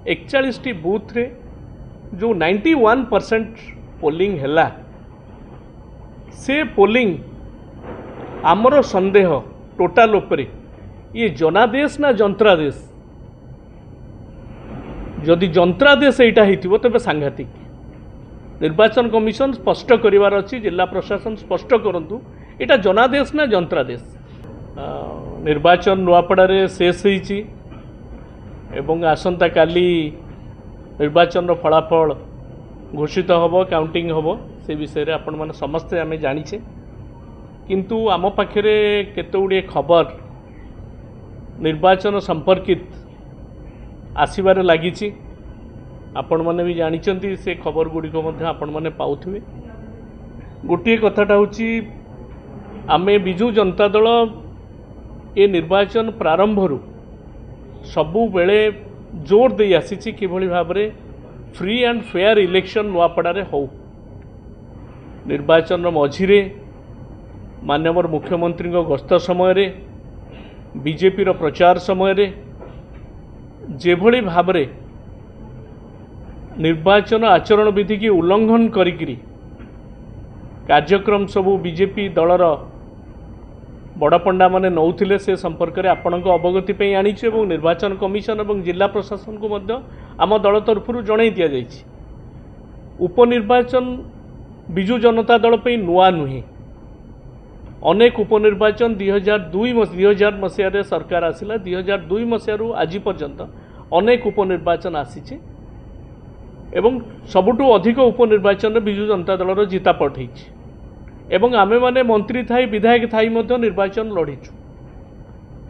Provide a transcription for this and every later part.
41 booth रे जो 91% polling हैला से पोलिंग आमर संदेह टोटाल उपरे ये जनादेश ना जंत्रादेश जदि जंत्रादेश यहाँ हो तेज सांघातिक निर्वाचन कमिशन स्पष्ट करिवार अछि जिला प्रशासन स्पष्ट करंतु एटा जनादेश ना जंत्रादेश निर्वाचन नुआपड़ारे शेष होईची एवं आसंता काली निर्वाचन रो फलाफल घोषित होबो काउंटिंग होबो से विषय रे आपण माने समस्ते आमे जानिछे किंतु आम पाखरे केतोडे खबर निर्वाचन संपर्कित आसीबार लागिछि आपण माने भी जानिचंती से खबर गुड़िक मध्य आपण माने पाउथिबे। गोटे कथाटा होची आमे बिजु जनता दल ए निर्वाचन प्रारंभरू सबु बेले जोर दे आसीछि किभଳି भाबरे फ्री एंड फेयर इलेक्शन नुआपड़ारे हो निर्वाचन मझिरे माननीय मुख्यमंत्री गस्त समय रे बीजेपी रो प्रचार समय रे जेभଳି भाबरे निर्वाचन आचरण विधि की उल्लंघन करिकिरी कार्यक्रम सबू बीजेपी दलर बड़ पंडा माने नौथिले से संपर्क में आपणक अवगति पे आनीचे और निर्वाचन कमिशन और जिला प्रशासन को मध्य आम दल तरफ जन दि जाइए उपनिर्वाचन बिजु जनता दल पे नुआ नुहे अनेक उपनिर्वाचन 2000 मसीह सरकार आसिला 2002 मसीह आज पर्यंत अनेक उपनिर्वाचन आसीचे एवं सबुठु अधिक उपनिर्वाचन बिजु जनता दलर जितापट होइछि एवं आमे माने मंत्री थाई विधायक थाई मध्य निर्वाचन लड़ीचु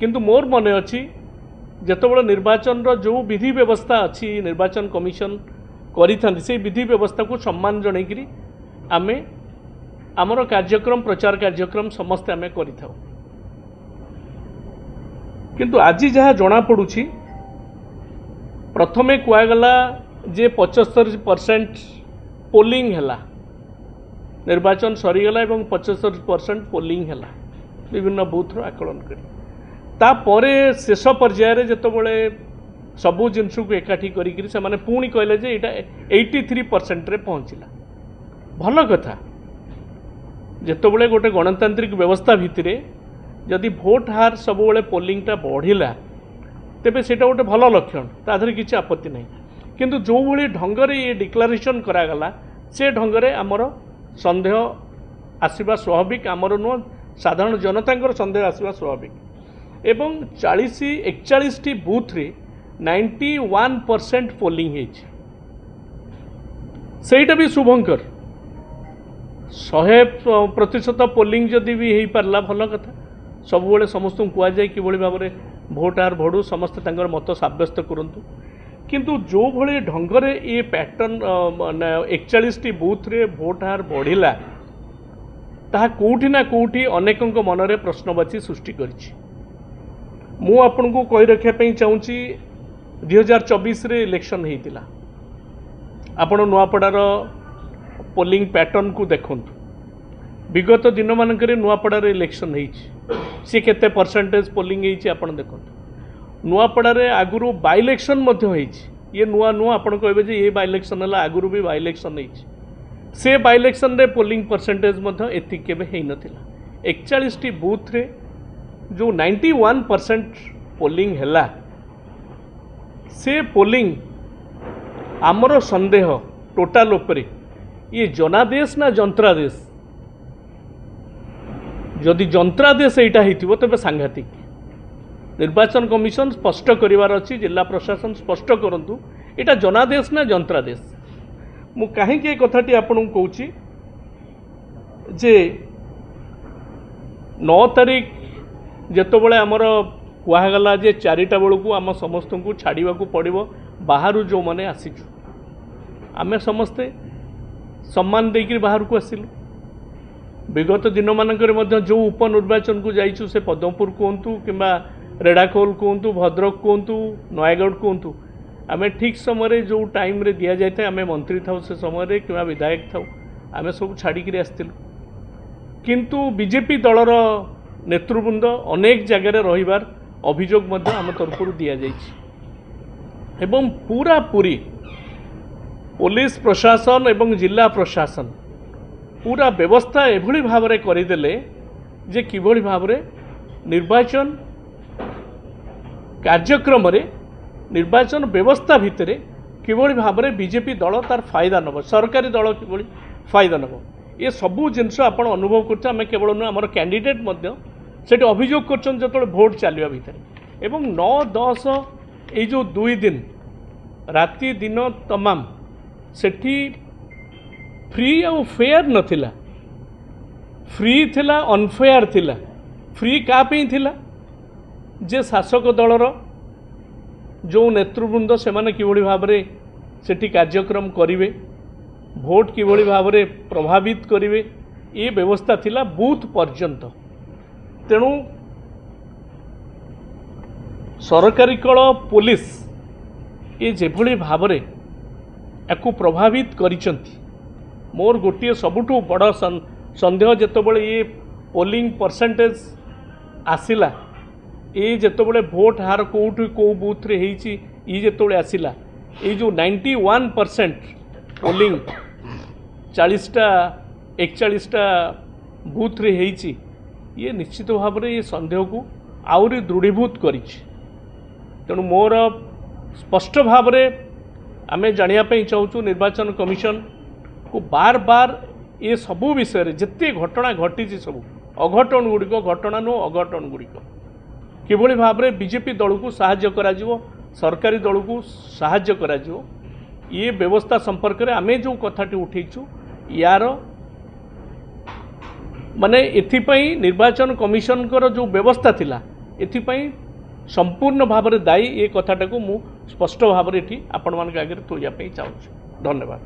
किंतु मोर मने अछि जेतबेले निर्वाचन रो जो विधि व्यवस्था अछि निर्वाचन कमिशन करिथांती से विधि व्यवस्था को सम्मान जणैकरी आमे आमर कार्यक्रम प्रचार कार्यक्रम समस्ते आमे करिथाउ किंतु आज जहाँ जना पड़ुछि प्रथमे कुआगला जे 75% पोलिंग हैला निर्वाचन सरीगला एवं 75% पोलिंग हैला विभिन्न बूथ रो आकलन करी तापरे शेष पर्यायर जेतबेले सबु जिनस को एकाठी करी से माने पुणी कहले जे एटा 83% रे पहुँचला भल कथा जेतबेले गोटे गणतांत्रिक व्यवस्था भितरे जदि भोट हार सबुबले पोलिंगटा बढ़िला तेबे सेटा गोटे भल लक्षण ताधरे किछि आपत्ति नहीं किंतु जो भली ढंगरे ये डिक्लारेशन करागला से ढंगरे आमर संदेह आसवा स्वाभाविक आमर नुह साधारण जनता संदेह आसवा स्वाभाविक एवं 41 बूथ रे 91% पोलिंग है सेटा भी शुभंकर 100% पोलिंग जदि भी हो पारला भल कथा सबुबले समस्त कहुए कि भाव में भोट हार बढ़ू समस्ते मत सब्यस्त करंतु किंतु जो भली ढंगरे ये पैटर्न 41 बूथ रे भोट हार बढ़िला ताहा कोठी ना कोठी अनेकंक मनरे प्रश्नवाची सृष्टि करिछि मु आपनको कहि रखिया पई चाहूची 2024 रे इलेक्शन हेतिला आपण नुआपड़ार पोलिंग पैटर्न को देखंतु विगत दिन मानकरे नुआपड़ार इलेक्शन हेछि से केते परसेंटेज पोलिंग हेछि आपण देखंतु नुआपड़ारे आगुरु बाय इलेक्शन मध्य होइछि ये नुआ नुआ आपण कहबे जे ये बाय इलेक्शन हला आगुरु भी बाय इलेक्शन होइछि से बाय इलेक्शन रे पोलिंग परसेंटेज मध्य एति केबे हेइ नथिला 41 बूथ रे जो 91% पोलिंग हैला से पोलिंग आमर संदेह टोटाल उपरे ये जनादेश ना जंत्रादेश जदि जंत्रादेश यहाँ हो तेज सांघातिक निर्वाचन कमिशन स्पष्ट करिवार अछि जिला प्रशासन स्पष्ट करंतु एटा जनादेश ना जंत्रादेश मु कहीं के कथाटी आपन कहूची जे 9 तारीख जेतबेले आमर कुआगला जे 4टा बेलू आम समस्त को छाड़ा पड़ो बाहर जो मैंने आसीचु आमे समस्ते सम्मान देकर बाहर को आसिलु विगत दिन मानकर जो उपनिर्वाचन को जाइचु से पद्मपुर कहतु कि रेड़ाखोल कहतु भद्रक कहतु नयगढ़ कहतु आमे ठीक समय जो टाइम रे दिया जाए आमे मंत्री था से समय कि विधायक था आम सब छाड़ी आसलु किंतु बीजेपी दलर नेतृवृंद अनेक जगार रहिबार अभियोग आम तरफ दि जाइए एवं पूरा पूरी पुलिस प्रशासन एवं जिला प्रशासन पूरा व्यवस्था एभली भाव में करदेले जे किभली भाव में निर्वाचन कार्यक्रम रे निर्वाचन व्यवस्था भितर किभली भाव में बीजेपी दल तार फायदा नब सरकारी दल किभली फायदा नब ये सबू जिनस आप अनुभव करते आम केवल नुह आम कैंडिडेट से अभियोग कर भोट चलिया भितर एवं 9-10 ये जो 2 दिन राति दिन तमाम सेठी फ्री और फेयर नथिला फ्री थिला अनफेयर थिला फ्री का पे थिला जे शासक दलर जो नेतृवृंद से माने किभली भाव में सेठी कार्यक्रम करिवे भोट किभली भाव में प्रभावित करिवे ये व्यवस्था थिला बूथ पर्यंत तेणु सरकारी कल पुलिस ये जेभली भाव में याकू प्रभावित करिसंती मोर गोटे सबुठु बड़ संदेह जेतबेले ये पोलिंग परसेंटेज आसिला ये जेतबेले भोट हार कोउठी को बूथ रे हेची ये जेतबेले आसिला ये जो 91% पोलिंग 40टा 41टा बूथ रे हेची ये निश्चित भाव में ये संदेह को आउरी दृढ़ीभूत करिछि तेणु मोर स्पष्ट भाव में आम जानापी चाहूँ निर्वाचन कमिशन को बार बार ये सबू विषय जिते घटना घटी सब अघटन गुड़िक घटना नु अघटन गुड़िक किभली भाव में बीजेपी दल को साहाय्य करा जिवो सरकारी दल को साहाय्य करा जिवो ये व्यवस्था संपर्क में आमे जो कथाटी उठेचु यार माने एथिपाई निर्वाचन कमिशन कर जो व्यवस्था थिला एथिपाई संपूर्ण भाव में दायी ये कथाटा को मु स्पष्ट भाव में आपण मान आगे तोड़ापी चाहूँ धन्यवाद।